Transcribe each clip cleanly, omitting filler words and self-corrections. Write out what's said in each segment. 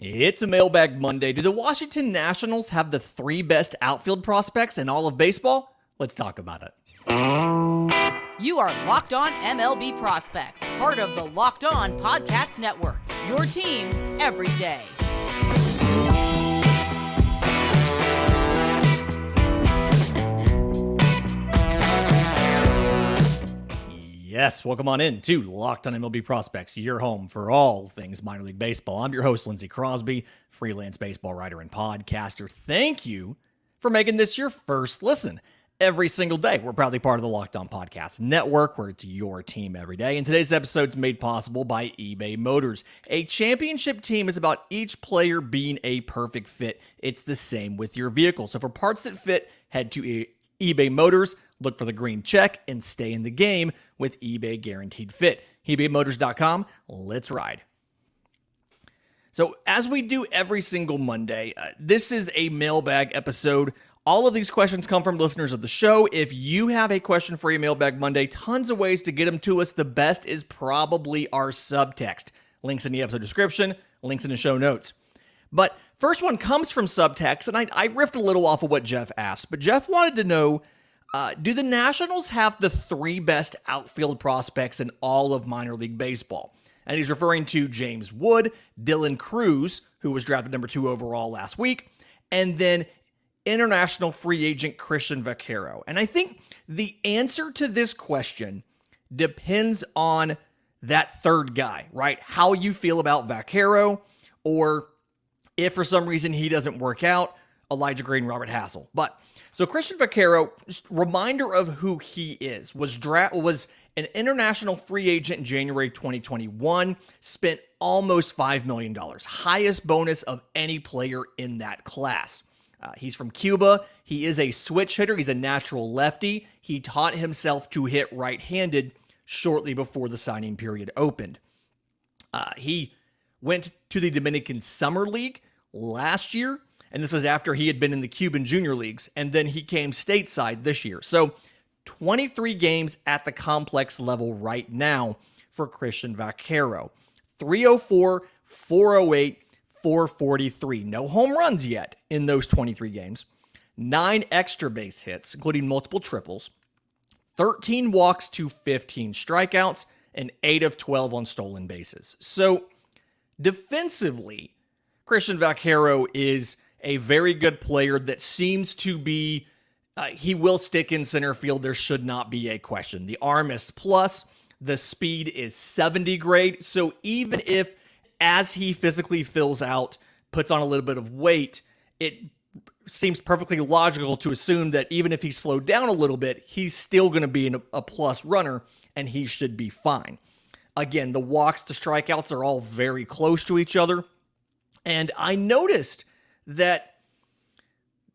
It's a Mailbag Monday. Do the Washington Nationals have the three best outfield prospects in all of baseball? Let's talk about it. You are Locked On MLB Prospects, part of the Locked On Podcast Network, your team every day. Yes, welcome on in to Locked On MLB Prospects, your home for all things minor league baseball. I'm your host, Lindsay Crosby, freelance baseball writer and podcaster. Thank you for making this your first listen every single day. We're proudly part of the Locked On Podcast Network, where it's your team every day. And today's episode is made possible by eBay Motors. A championship team is about each player being a perfect fit. It's the same with your vehicle. So for parts that fit, head to eBay Motors. Look for the green check and stay in the game with eBay Guaranteed Fit. ebaymotors.com. Let's ride. So as we do every single Monday, this is a mailbag episode. All of these questions come from listeners of the show. If you have a question for a Mailbag Monday, tons of ways to get them to us. The best is probably our subtext. Links in the episode description, links in the show notes. But first one comes from subtext, and I riffed a little off of what Jeff asked. But Jeff wanted to know, do the Nationals have the three best outfield prospects in all of minor league baseball? And he's referring to James Wood, Dylan Cruz, who was drafted number 2 overall last week, and then international free agent Christian Vaquero. And I think the answer to this question depends on that third guy, right? How you feel about Vaquero, or if for some reason he doesn't work out, Elijah Green, Robert Hassel. But so Christian Vaquero, just reminder of who he is, was an international free agent in January 2021, spent almost $5 million, highest bonus of any player in that class. He's from Cuba. He is a switch hitter. He's a natural lefty. He taught himself to hit right-handed shortly before the signing period opened. He went to the Dominican Summer League last year, and this is after he had been in the Cuban junior leagues, and then he came stateside this year. So 23 games at the complex level right now for Christian Vaquero. 304, 408, 443. No home runs yet in those 23 games. 9 extra base hits, including multiple triples. 13 walks to 15 strikeouts, and 8 of 12 on stolen bases. So defensively, Christian Vaquero is a very good player that seems to be, he will stick in center field. There should not be a question. The arm is plus, the speed is 70 grade. So even if, as he physically fills out, puts on a little bit of weight, it seems perfectly logical to assume that even if he slowed down a little bit, he's still going to be a plus runner, and he should be fine. Again, the walks to strikeouts are all very close to each other. And I noticed that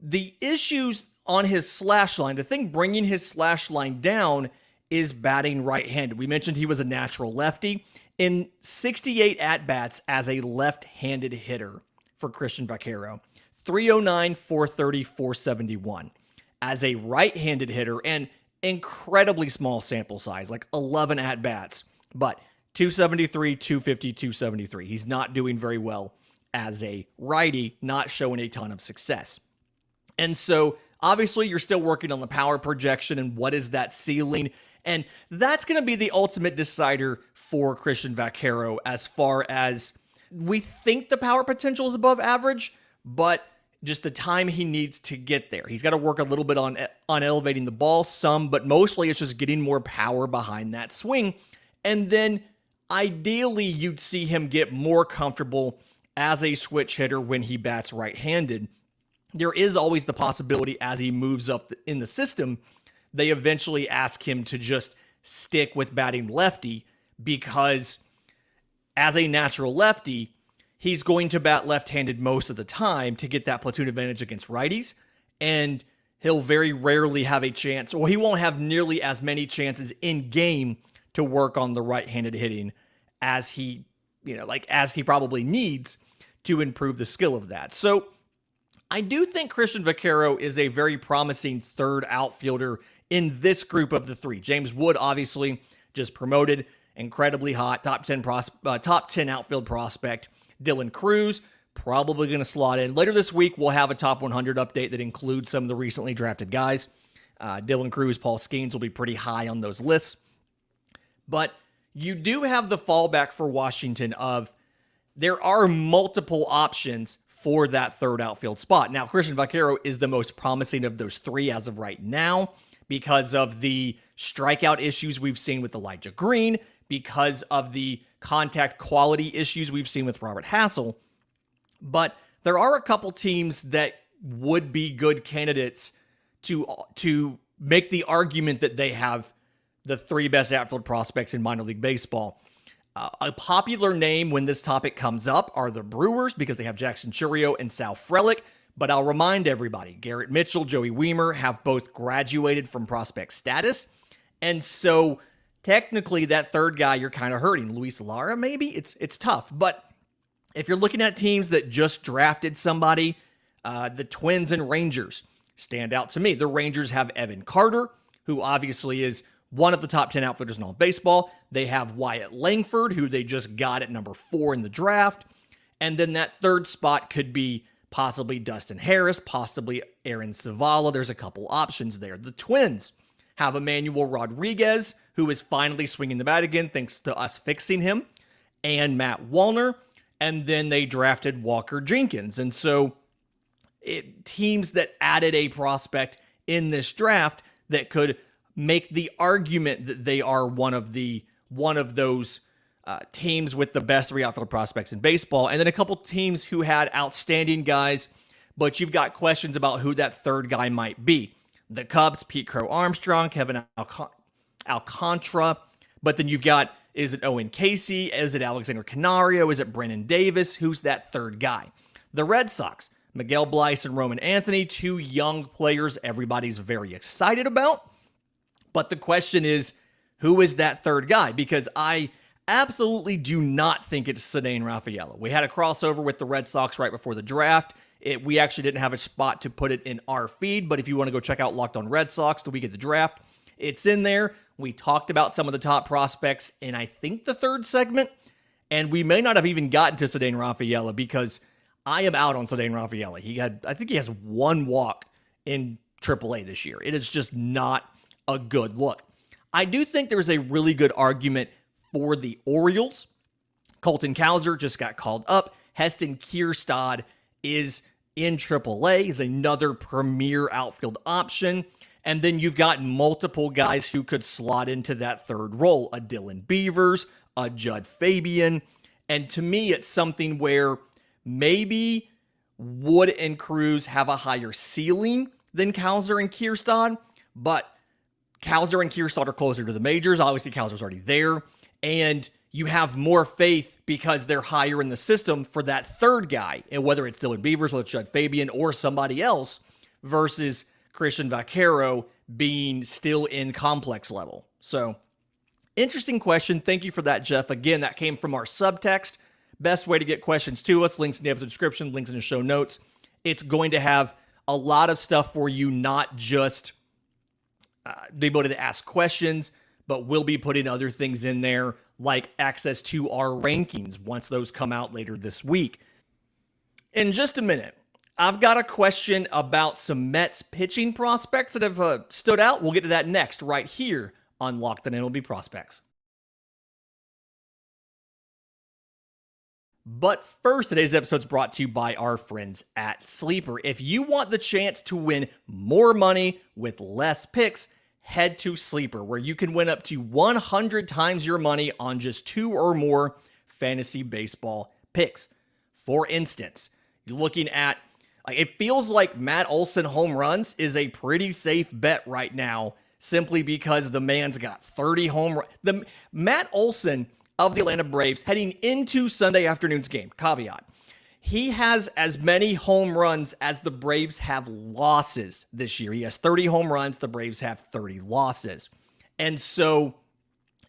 the issues on his slash line, the thing bringing his slash line down, is batting right-handed. We mentioned he was a natural lefty. In 68 at-bats as a left-handed hitter for Christian Vaquero, 309, 430, 471. As a right-handed hitter, and incredibly small sample size, like 11 at-bats, but 273, 250, 273. He's not doing very well as a righty, not showing a ton of success. And so, obviously, you're still working on the power projection and what is that ceiling. And that's going to be the ultimate decider for Christian Vaquero, as far as we think the power potential is above average, but just the time he needs to get there. He's got to work a little bit on elevating the ball some, but mostly it's just getting more power behind that swing. And then ideally, you'd see him get more comfortable as a switch hitter when he bats right-handed. There is always the possibility, as he moves up in the system, they eventually ask him to just stick with batting lefty, because as a natural lefty, he's going to bat left-handed most of the time to get that platoon advantage against righties, and he'll very rarely have a chance, or he won't have nearly as many chances in game to work on the right-handed hitting as he probably needs to improve the skill of that. So I do think Christian Vaquero is a very promising third outfielder in this group of the three. James Wood, obviously, just promoted, incredibly hot, top 10 outfield prospect. Dylan Cruz, probably going to slot in. Later this week, we'll have a top 100 update that includes some of the recently drafted guys. Dylan Cruz, Paul Skeens will be pretty high on those lists. But you do have the fallback for Washington of there are multiple options for that third outfield spot. Now, Christian Vaquero is the most promising of those three as of right now because of the strikeout issues we've seen with Elijah Green, because of the contact quality issues we've seen with Robert Hassel. But there are a couple teams that would be good candidates to make the argument that they have the three best outfield prospects in minor league baseball. A popular name when this topic comes up are the Brewers because they have Jackson Chourio and Sal Frelick. But I'll remind everybody, Garrett Mitchell, Joey Wiemer have both graduated from prospect status. And so technically that third guy you're kind of hurting. Luis Lara, maybe? It's tough. But if you're looking at teams that just drafted somebody, the Twins and Rangers stand out to me. The Rangers have Evan Carter, who obviously is one of the top 10 outfielders in all of baseball. They have Wyatt Langford, who they just got at number 4 in the draft. And then that third spot could be possibly Dustin Harris, possibly Aaron Zavala. There's a couple options there. The Twins have Emmanuel Rodriguez, who is finally swinging the bat again, thanks to us fixing him, and Matt Wallner. And then they drafted Walker Jenkins. And so teams that added a prospect in this draft that could make the argument that they are one of those teams with the best three outfield prospects in baseball. And then a couple teams who had outstanding guys, but you've got questions about who that third guy might be. The Cubs, Pete Crow Armstrong, Kevin Alcantara. But then you've got, is it Owen Casey? Is it Alexander Canario? Is it Brennan Davis? Who's that third guy? The Red Sox, Miguel Bleis and Roman Anthony, two young players everybody's very excited about. But the question is, who is that third guy? Because I absolutely do not think it's Ceddanne Rafaela. We had a crossover with the Red Sox right before the draft. We actually didn't have a spot to put it in our feed, but if you want to go check out Locked on Red Sox the week of the draft, it's in there. We talked about some of the top prospects in, I think, the third segment, and we may not have even gotten to Ceddanne Rafaela because I am out on Ceddanne Rafaela. I think he has one walk in AAA this year. It is just not a good look. I do think there's a really good argument for the Orioles. Colton Cowser just got called up. Heston Kierstad is in AAA. He's another premier outfield option. And then you've got multiple guys who could slot into that third role. A Dylan Beavers, a Judd Fabian. And to me, it's something where maybe Wood and Cruz have a higher ceiling than Cowser and Kierstad, but Cowser and Kierstad are closer to the majors. Obviously, Cowser's already there. And you have more faith because they're higher in the system for that third guy. And whether it's Dylan Beavers, whether it's Judd Fabian, or somebody else, versus Christian Vaquero being still in complex level. So, interesting question. Thank you for that, Jeff. Again, that came from our subtext. Best way to get questions to us, links in the episode description, links in the show notes. It's going to have a lot of stuff for you, not just the ability to ask questions, but we'll be putting other things in there, like access to our rankings once those come out later this week. In just a minute, I've got a question about some Mets pitching prospects that have stood out. We'll get to that next, right here on Locked on MLB Prospects. But first, today's episode is brought to you by our friends at Sleeper. If you want the chance to win more money with less picks, head to Sleeper, where you can win up to 100 times your money on just 2 or more fantasy baseball picks. For instance, you're looking at, it feels like Matt Olson home runs is a pretty safe bet right now, simply because the man's got 30 home runs. Matt Olson of the Atlanta Braves heading into Sunday afternoon's game, caveat, he has as many home runs as the Braves have losses this year. He has 30 home runs. The Braves have 30 losses. And so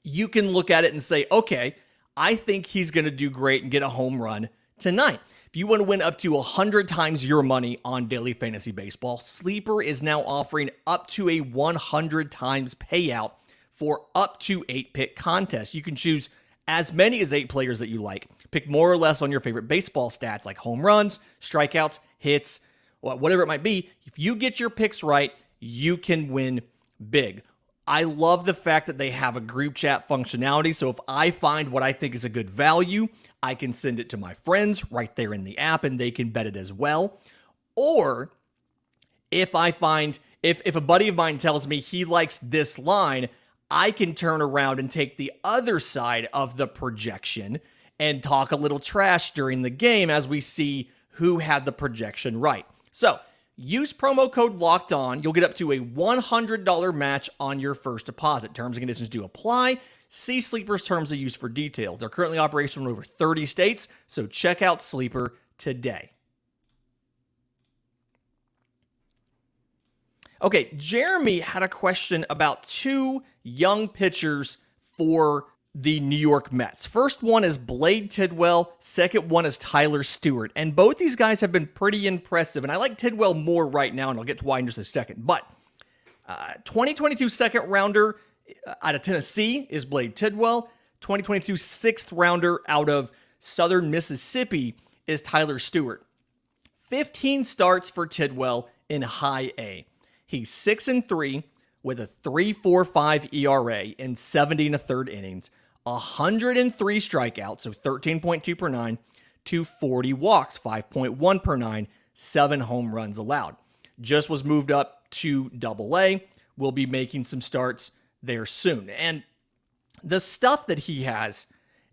you can look at it and say, okay, I think he's going to do great and get a home run tonight. If you want to win up to 100 times your money on daily fantasy baseball, Sleeper is now offering up to a 100 times payout for up to 8 pick contests. You can choose as many as 8 players that you like. Pick more or less on your favorite baseball stats like home runs, strikeouts, hits, whatever it might be. If you get your picks right, you can win big. I love the fact that they have a group chat functionality. So if I find what I think is a good value, I can send it to my friends right there in the app and they can bet it as well. Or if I find, if a buddy of mine tells me he likes this line, I can turn around and take the other side of the projection and talk a little trash during the game as we see who had the projection right. So use promo code Locked On. You'll get up to a $100 match on your first deposit. Terms and conditions do apply. See Sleeper's terms of use for details. They're currently operational in over 30 states, so check out Sleeper today. Okay, Jeremy had a question about two young pitchers for the New York Mets. First one is Blade Tidwell. Second one is Tyler Stuart. And both these guys have been pretty impressive. And I like Tidwell more right now, and I'll get to why in just a second. But 2022 second rounder out of Tennessee is Blade Tidwell. 2022 sixth rounder out of Southern Mississippi is Tyler Stuart. 15 starts for Tidwell in high A. He's 6-3 with a 3.45 ERA in 70 1/3 innings, 103 strikeouts, so 13.2 per nine, 240 walks, 5.1 per nine, 7 home runs allowed. Just was moved up to Double-A. Will be making some starts there soon. And the stuff that he has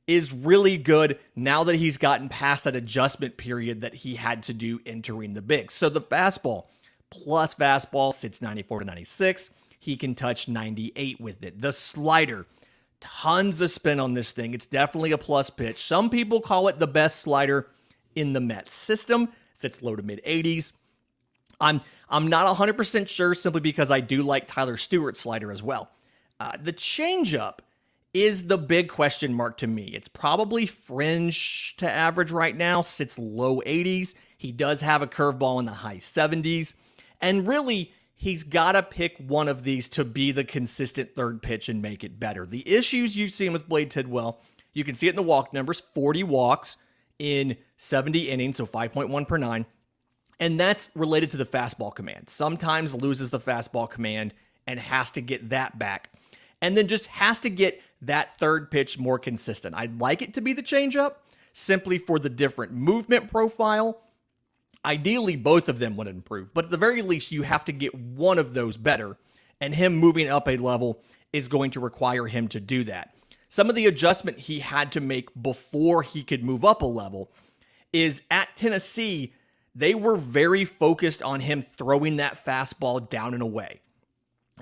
is really good now that he's gotten past that adjustment period that he had to do entering the bigs. So the fastball plus fastball sits 94 to 96. He can touch 98 with it. The slider, tons of spin on this thing. It's definitely a plus pitch. Some people call it the best slider in the Mets system. Sits low to mid 80s. I'm not 100% sure simply because I do like Tyler Stewart's slider as well. The changeup is the big question mark to me. It's probably fringe to average right now. Sits low 80s. He does have a curveball in the high 70s. And really, he's got to pick one of these to be the consistent third pitch and make it better. The issues you've seen with Blade Tidwell, you can see it in the walk numbers, 40 walks in 70 innings, so 5.1 per nine. And that's related to the fastball command. Sometimes loses the fastball command and has to get that back. And then just has to get that third pitch more consistent. I'd like it to be the changeup, simply for the different movement profile. Ideally, both of them would improve, but at the very least, you have to get one of those better, and him moving up a level is going to require him to do that. Some of the adjustment he had to make before he could move up a level is at Tennessee, they were very focused on him throwing that fastball down and away.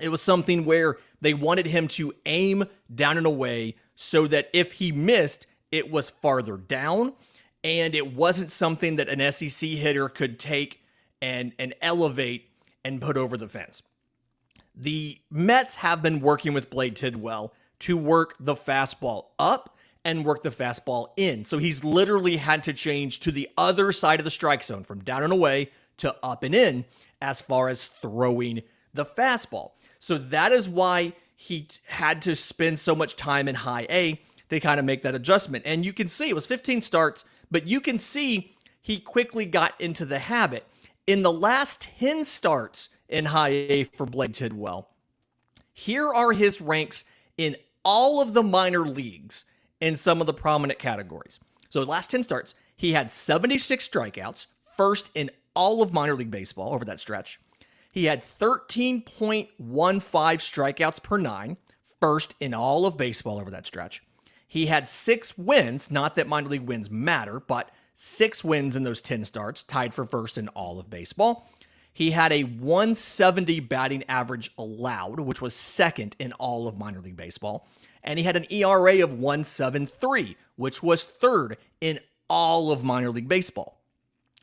It was something where they wanted him to aim down and away so that if he missed, it was farther down. And it wasn't something that an SEC hitter could take and elevate and put over the fence. The Mets have been working with Blade Tidwell to work the fastball up and work the fastball in. So he's literally had to change to the other side of the strike zone, from down and away to up and in, as far as throwing the fastball. So that is why he had to spend so much time in high A to kind of make that adjustment. And you can see it was 15 starts, but you can see he quickly got into the habit. In the last 10 starts in high A for Blade Tidwell, here are his ranks in all of the minor leagues in some of the prominent categories. So the last 10 starts, he had 76 strikeouts, first in all of minor league baseball over that stretch. He had 13.15 strikeouts per nine, first in all of baseball over that stretch. He had 6 wins, not that minor league wins matter, but 6 wins in those 10 starts, tied for first in all of baseball. He had a 170 batting average allowed, which was second in all of minor league baseball. And he had an ERA of 1.73, which was third in all of minor league baseball.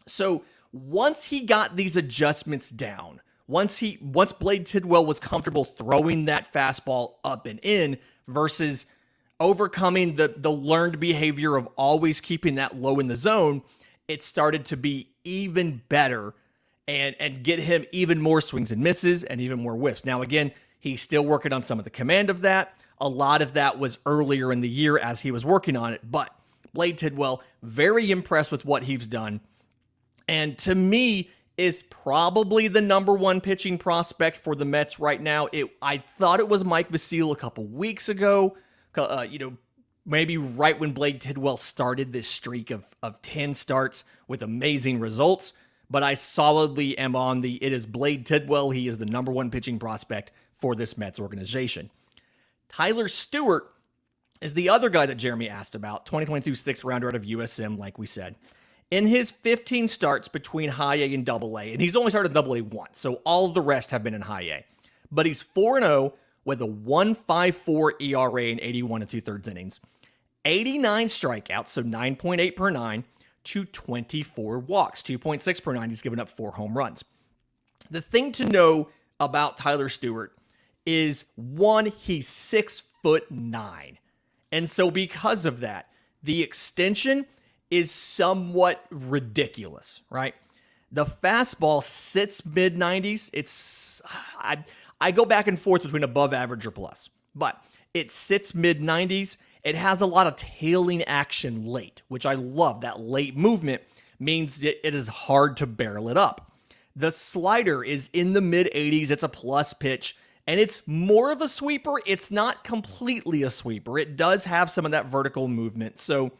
So once he got these adjustments down, once Blade Tidwell was comfortable throwing that fastball up and in versus overcoming the learned behavior of always keeping that low in the zone, it started to be even better and get him even more swings and misses and even more whiffs. Now, again, he's still working on some of the command of that. A lot of that was earlier in the year as he was working on it, but Blade Tidwell, very impressed with what he's done. And to me, is probably the number one pitching prospect for the Mets right now. I thought it was Mike Vasil a couple weeks ago, maybe right when Blade Tidwell started this streak of 10 starts with amazing results. But I solidly am on it is Blade Tidwell. He is the number one pitching prospect for this Mets organization. Tyler Stuart is the other guy that Jeremy asked about, 2022 sixth rounder out of USM, like we said. In his 15 starts between high A and double A, and he's only started double A once, so all of the rest have been in high A. But he's 4-0 with a 1.54 ERA in 81 2/3 innings, 89 strikeouts, so 9.8 per 9, to 24 walks, 2.6 per 9. He's given up 4 home runs. The thing to know about Tyler Stuart is, one, he's 6'9". And so because of that, the extension is somewhat ridiculous, right? The fastball sits mid-90s. I go back and forth between above average or plus, but it sits mid-90s. It has a lot of tailing action late, which I love. That late movement means it is hard to barrel it up. The slider is in the mid-80s. It's a plus pitch, and it's more of a sweeper. It's not completely a sweeper. It does have some of that vertical movement. So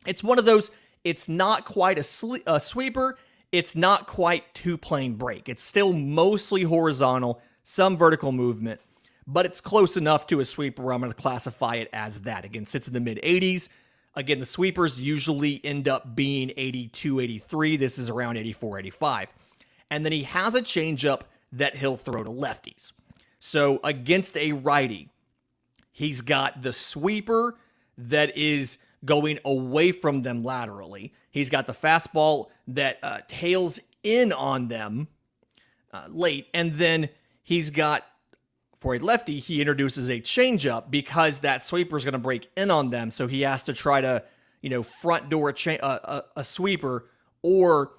it's one of those, it's not quite a sweeper. It's not quite two-plane break. It's still mostly horizontal, some vertical movement, but it's close enough to a sweeper where I'm going to classify it as that. Again, sits in the mid-80s. Again, the sweepers usually end up being 82, 83. This is around 84, 85. And then he has a changeup that he'll throw to lefties. So against a righty, he's got the sweeper that is going away from them laterally. He's got the fastball that tails in on them late. And then he's got, for a lefty, he introduces a changeup because that sweeper is going to break in on them. So he has to try to, front door a sweeper or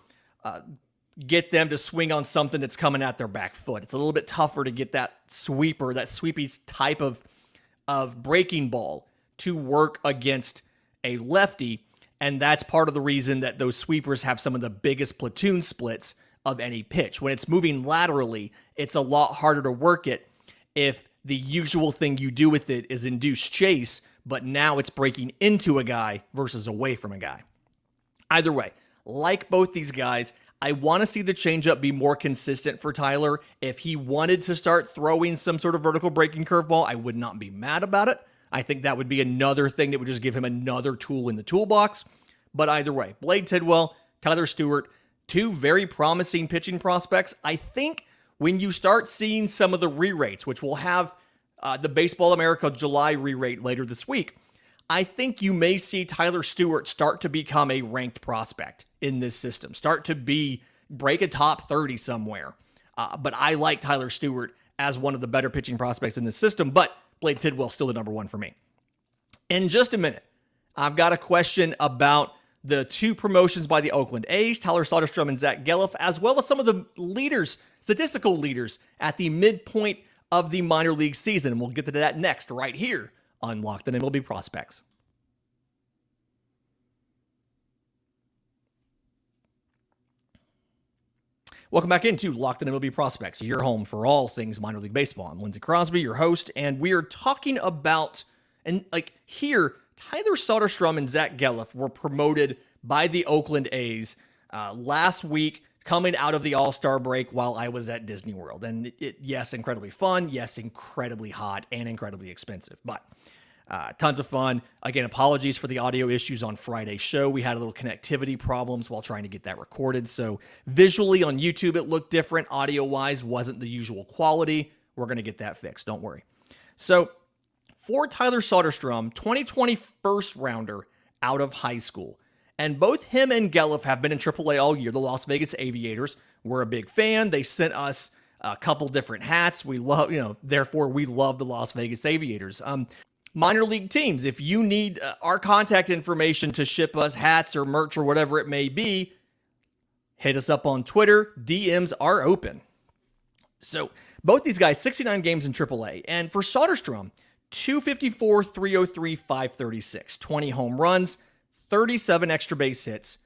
get them to swing on something that's coming at their back foot. It's a little bit tougher to get that sweeper, that sweepy type of breaking ball to work against a lefty. And that's part of the reason that those sweepers have some of the biggest platoon splits of any pitch. When it's moving laterally, it's a lot harder to work it if the usual thing you do with it is induce chase, but now it's breaking into a guy versus away from a guy. Either way, like both these guys, I want to see the changeup be more consistent for Tyler. If he wanted to start throwing some sort of vertical breaking curveball, I would not be mad about it. I think that would be another thing that would just give him another tool in the toolbox. But either way, Blade Tidwell, Tyler Stuart, two very promising pitching prospects. I think when you start seeing some of the re-rates, which we'll have the Baseball America July re-rate later this week, I think you may see Tyler Stuart start to become a ranked prospect in this system, start to break a top 30 somewhere. But I like Tyler Stuart as one of the better pitching prospects in this system, but Blade Tidwell still the number one for me. In just a minute, I've got a question about the two promotions by the Oakland A's, Tyler Soderstrom and Zack Gelof, as well as some of the leaders, statistical leaders, at the midpoint of the minor league season. And we'll get to that next, right here on Locked On MLB Prospects. Welcome back into Locked On MLB Prospects, your home for all things minor league baseball. I'm Lindsay Crosby, your host, and we are talking about, here, Tyler Soderstrom and Zack Gelof were promoted by the Oakland A's last week, coming out of the All-Star break while I was at Disney World. And yes, incredibly fun. Yes, incredibly hot and incredibly expensive, but tons of fun. Again, apologies for the audio issues on Friday's show. We had a little connectivity problems while trying to get that recorded. So visually on YouTube, it looked different. Audio-wise, wasn't the usual quality. We're going to get that fixed. Don't worry. So for Tyler Soderstrom, 2020 first rounder out of high school. And both him and Gelof have been in AAA all year. The Las Vegas Aviators were a big fan. They sent us a couple different hats. We love, therefore we love the Las Vegas Aviators. Minor league teams, if you need our contact information to ship us hats or merch or whatever it may be, hit us up on Twitter. DMs are open. So both these guys, 69 games in AAA. And for Soderstrom, 254, 303, 536, 20 home runs, 37 extra base hits,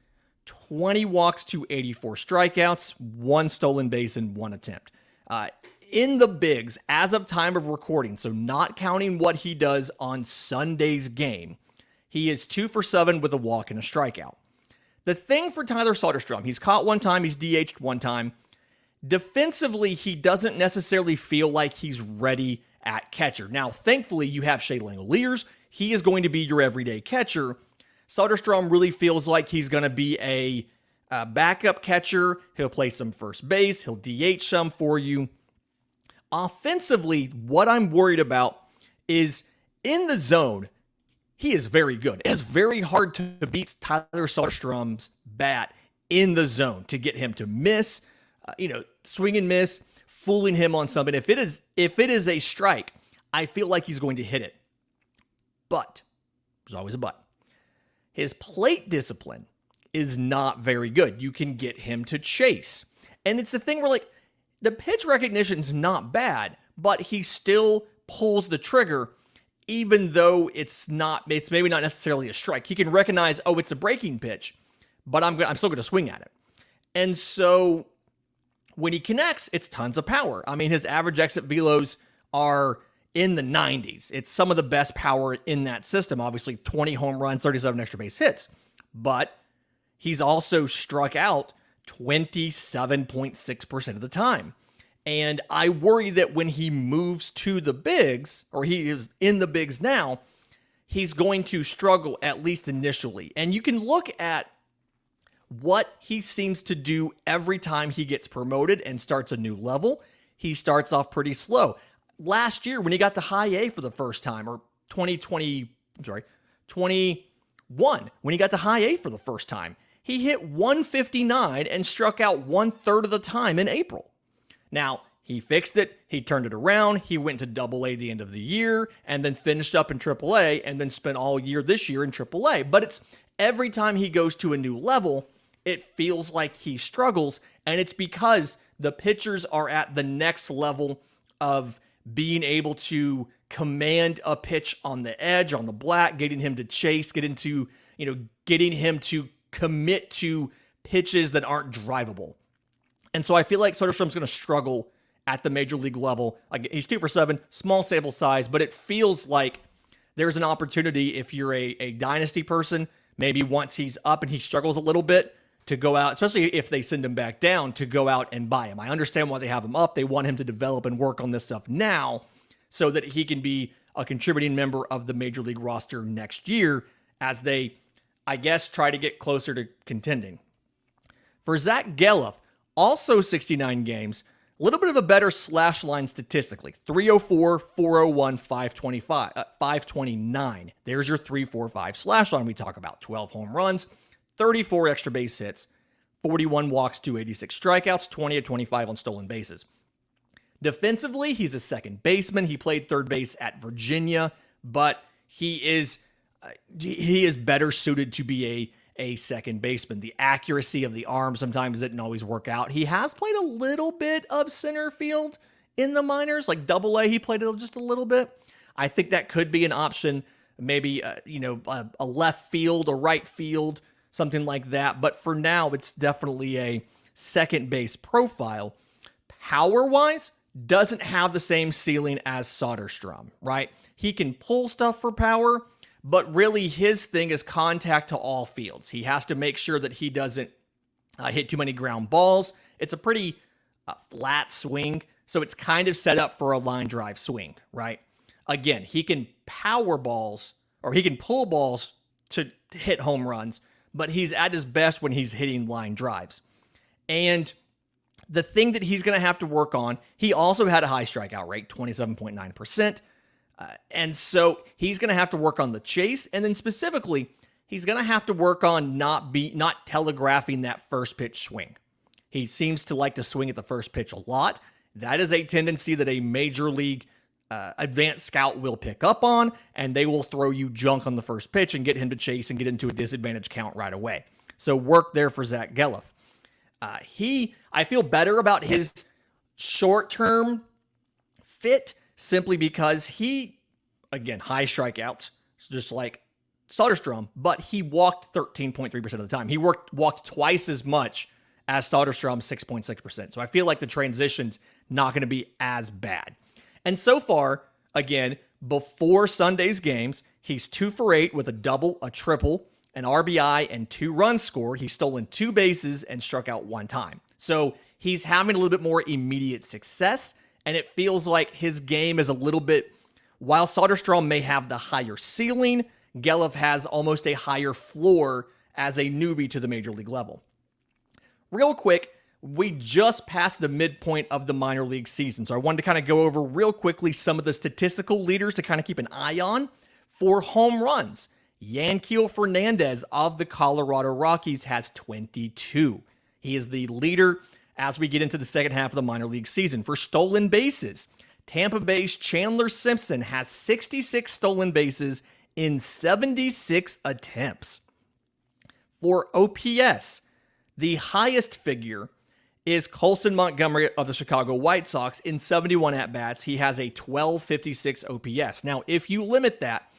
20 walks to 84 strikeouts, 1 stolen base, and 1 attempt. In the bigs, as of time of recording, so not counting what he does on Sunday's game, he is 2 for 7 with a walk and a strikeout. The thing for Tyler Soderstrom, he's caught one time, he's DH'd one time. Defensively, he doesn't necessarily feel like he's ready at catcher. Now, thankfully, you have Shea Langoliers. He is going to be your everyday catcher. Soderstrom really feels like he's going to be a backup catcher. He'll play some first base. He'll DH some for you. Offensively, what I'm worried about is in the zone, he is very good. It's very hard to beat Tyler Soderstrom's bat in the zone to get him to miss, swing and miss, fooling him on something. If it is a strike, I feel like he's going to hit it. But, there's always a but. His plate discipline is not very good. You can get him to chase. And it's the thing where, the pitch recognition's not bad, but he still pulls the trigger, even though it's maybe not necessarily a strike. He can recognize, it's a breaking pitch, but I'm still going to swing at it. And so when he connects, it's tons of power. I mean, his average exit velos are in the 90s. It's some of the best power in that system. Obviously, 20 home runs, 37 extra base hits. But he's also struck out 27.6% of the time. And I worry that when he moves to the bigs, or he is in the bigs now, he's going to struggle at least initially. And you can look at what he seems to do every time he gets promoted and starts a new level. He starts off pretty slow. Last year, when he got to high A for the first time, or 21, when he got to high A for the first time, he hit 159 and struck out 1/3 of the time in April. Now, he fixed it. He turned it around. He went to Double A the end of the year and then finished up in Triple A and then spent all year this year in Triple A. But it's every time he goes to a new level, it feels like he struggles. And it's because the pitchers are at the next level of being able to command a pitch on the edge, on the black, getting him to chase, getting him to commit to pitches that aren't drivable. And so I feel like Soderstrom's going to struggle at the major league level. He's 2 for 7, small sample size, but it feels like there's an opportunity if you're a dynasty person, maybe once he's up and he struggles a little bit, to go out, especially if they send him back down, to go out and buy him. I understand why they have him up. They want him to develop and work on this stuff now so that he can be a contributing member of the major league roster next year as they, I guess, try to get closer to contending. For Zack Gelof, also 69 games, a little bit of a better slash line statistically. 304, 401, 525, 529. There's your 3-4-5 slash line we talk about. 12 home runs, 34 extra base hits, 41 walks to 86 strikeouts, 20 of 25 on stolen bases. Defensively, he's a second baseman. He played third base at Virginia, but he is better suited to be a second baseman. The accuracy of the arm sometimes didn't always work out. He has played a little bit of center field in the minors, like Double A. He played it just a little bit. I think that could be an option. Maybe a left field or right field, something like that. But for now, it's definitely a second base profile. Power-wise, doesn't have the same ceiling as Soderstrom, right? He can pull stuff for power, but really his thing is contact to all fields. He has to make sure that he doesn't hit too many ground balls. It's a pretty flat swing, so it's kind of set up for a line drive swing, right? Again, he can power balls, or he can pull balls to hit home runs, but he's at his best when he's hitting line drives. And the thing that he's going to have to work on, he also had a high strikeout rate, 27.9%. And so he's going to have to work on the chase. And then specifically, he's going to have to work on not telegraphing that first pitch swing. He seems to like to swing at the first pitch a lot. That is a tendency that a major league advanced scout will pick up on, and they will throw you junk on the first pitch and get him to chase and get into a disadvantage count right away. So work there for Zack Gelof. I feel better about his short-term fit simply because he, again, high strikeouts, just like Soderstrom, but he walked 13.3% of the time. He walked twice as much as Soderstrom, 6.6%. So I feel like the transition's not going to be as bad. And so far, again, before Sunday's games, he's 2 for 8 with a double, a triple, an RBI, and 2 runs scored. He's stolen 2 bases and struck out 1 time. So he's having a little bit more immediate success, and it feels like his game is a little bit, while Soderstrom may have the higher ceiling, Gelof has almost a higher floor as a newbie to the major league level. Real quick, we just passed the midpoint of the minor league season, so I wanted to kind of go over real quickly some of the statistical leaders to kind of keep an eye on. For home runs, Yanquiel Fernandez of the Colorado Rockies has 22. He is the leader as we get into the second half of the minor league season. For stolen bases, Tampa Bay's Chandler Simpson has 66 stolen bases in 76 attempts. For OPS, the highest figure is Colson Montgomery of the Chicago White Sox in 71 at-bats. He has a 1256 OPS. Now, if you limit that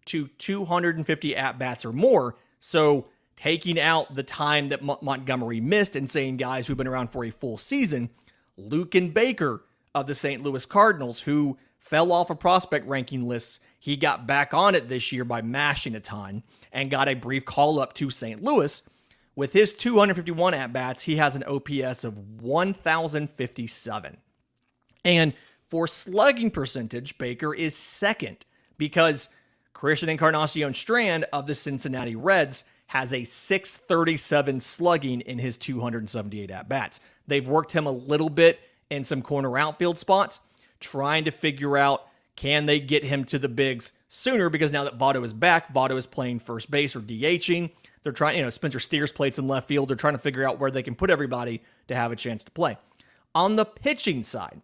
to 250 at-bats or more, so taking out the time that Montgomery missed and saying guys who've been around for a full season, Luken Baker of the St. Louis Cardinals, who fell off of prospect ranking lists, he got back on it this year by mashing a ton and got a brief call-up to St. Louis. With his 251 at-bats, he has an OPS of 1,057. And for slugging percentage, Baker is second because Christian Encarnacion Strand of the Cincinnati Reds has a 637 slugging in his 278 at-bats. They've worked him a little bit in some corner outfield spots, trying to figure out, can they get him to the bigs sooner? Because now that Votto is back, Votto is playing first base or DHing. They're trying, Spencer Steers played some left field. They're trying to figure out where they can put everybody to have a chance to play. On the pitching side,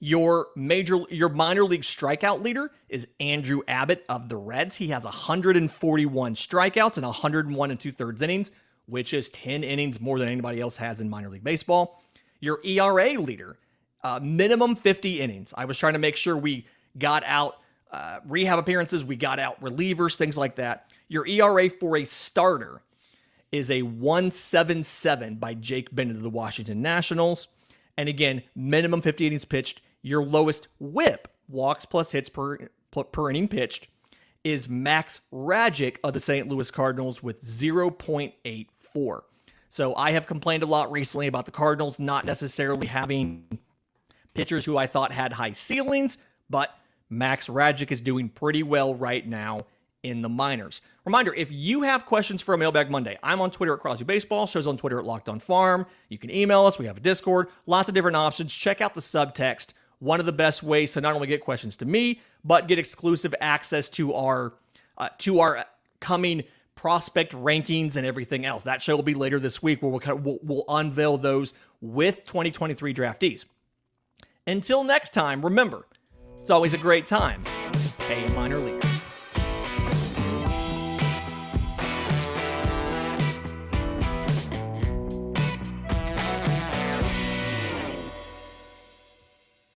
your minor league strikeout leader is Andrew Abbott of the Reds. He has 141 strikeouts and 101 2/3 innings, which is 10 innings more than anybody else has in minor league baseball. Your ERA leader, minimum 50 innings. I was trying to make sure we got out rehab appearances, we got out relievers, things like that. Your ERA for a starter is a 1.77 by Jake Bennett of the Washington Nationals. And again, minimum 50 innings pitched. Your lowest whip, walks plus hits per inning pitched, is Max Rajic of the St. Louis Cardinals with 0.84. So I have complained a lot recently about the Cardinals not necessarily having pitchers who I thought had high ceilings, but Max Rajic is doing pretty well right now in the minors. Reminder, if you have questions for a Mailbag Monday, I'm on Twitter at Crosby Baseball, shows on Twitter at Locked On Farm. You can email us. We have a Discord, lots of different options. Check out the subtext. One of the best ways to not only get questions to me, but get exclusive access to our coming prospect rankings and everything else. That show will be later this week where we'll unveil those with 2023 draftees. Until next time, remember, it's always a great time to pay a minor league.